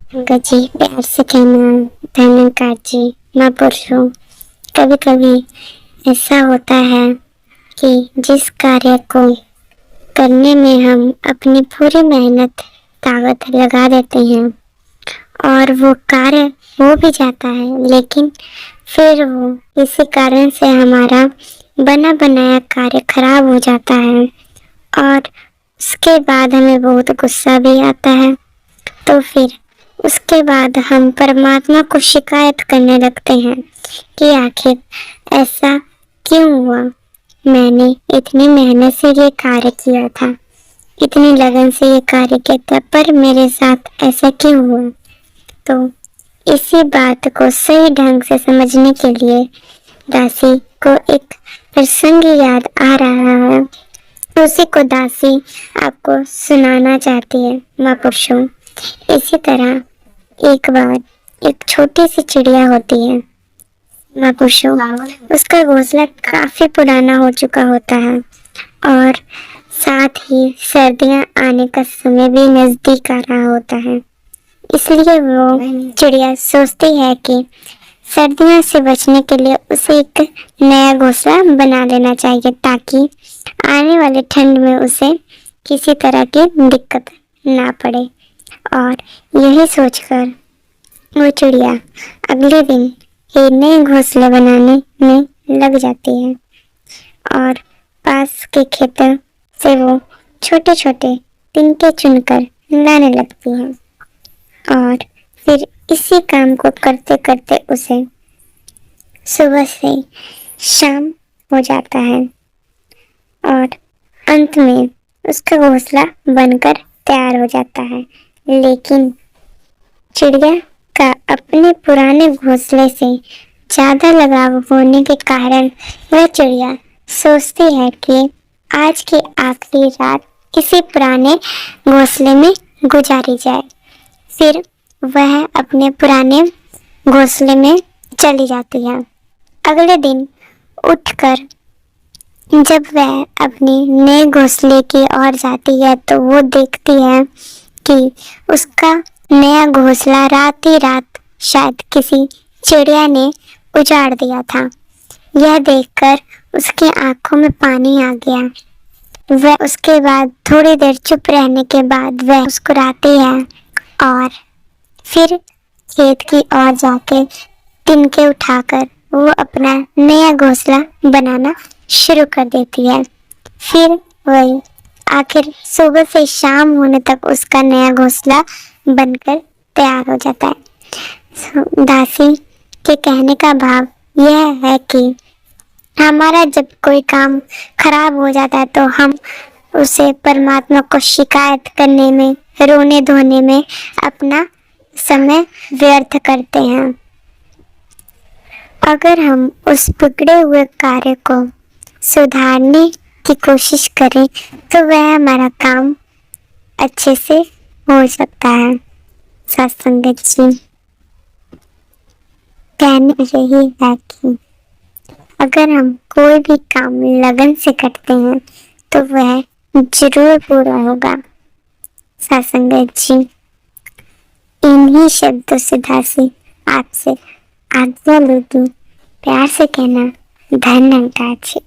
Uncle जी प्यार से कहना, धन्यकार जी, मैं पुरुषों। कभी कभी ऐसा होता है कि जिस कार्य को करने में हम अपनी पूरी मेहनत ताकत लगा देते हैं और वो कार्य हो भी जाता है, लेकिन फिर वो किसी कारण से हमारा बना बनाया कार्य खराब हो जाता है और उसके बाद हमें बहुत गुस्सा भी आता है। तो फिर उसके बाद हम परमात्मा को शिकायत करने लगते हैं कि आखिर ऐसा क्यों हुआ। मैंने इतनी मेहनत से ये कार्य किया था, इतनी लगन से ये कार्य किया था, पर मेरे साथ ऐसा क्यों हुआ। तो इसी बात को सही ढंग से समझने के लिए दासी को एक प्रसंग याद आ रहा है। उसी को दासी आपको सुनाना चाहती है महापुरुषों। इसी तरह एक बार एक छोटी सी चिड़िया होती है महापुरुषों। उसका घोंसला काफी पुराना हो चुका होता है और साथ ही सर्दियां आने का समय भी नजदीक आ रहा होता है। इसलिए वो चिड़िया सोचती है कि सर्दियों से बचने के लिए उसे एक नया घोंसला बना लेना चाहिए, ताकि आने वाले ठंड में उसे किसी तरह की दिक्कत ना पड़े। और यही सोचकर वो चिड़िया अगले दिन एक नए घोंसले बनाने में लग जाती है और पास के खेतों से वो छोटे छोटे तिनके चुनकर लाने लगती है। और फिर इसी काम को करते करते उसे सुबह से शाम हो जाता है और अंत में उसका घोंसला बनकर तैयार हो जाता है। लेकिन चिड़िया का अपने पुराने घोंसले से ज्यादा लगाव होने के कारण वह चिड़िया सोचती है कि आज की आखिरी रात इसी पुराने घोंसले में गुजारी जाए। फिर वह अपने पुराने घोंसले में चली जाती है। अगले दिन उठकर जब वह अपने नए घोंसले की ओर जाती है तो वो देखती है कि उसका नया घोंसला रात ही रात शायद किसी चिड़िया ने उजाड़ दिया था। यह देखकर उसकी आंखों में पानी आ गया। वह उसके बाद थोड़ी देर चुप रहने के बाद वह मुस्कुराती है और फिर खेत की ओर जाके तिनके उठाकर वो अपना नया घोंसला बनाना शुरू कर देती है। फिर वही आखिर सुबह से शाम होने तक उसका नया घोंसला बनकर तैयार हो जाता है। दासी के कहने का भाव यह है कि हमारा जब कोई काम खराब हो जाता है तो हम उसे परमात्मा को शिकायत करने में, रोने धोने में अपना समय व्यर्थ करते हैं। अगर हम उस बिगड़े हुए कार्य को सुधारने की कोशिश करें तो वह हमारा काम अच्छे से हो सकता है। सत्संगत जी कहने यही है कि अगर हम कोई भी काम लगन से करते हैं तो वह जरूर पूरा होगा। सत्संगत जी इन्हीं शब्दों से दासी आपसे आज्ञा लेती, प्यार से कहना धन्यवाद जी।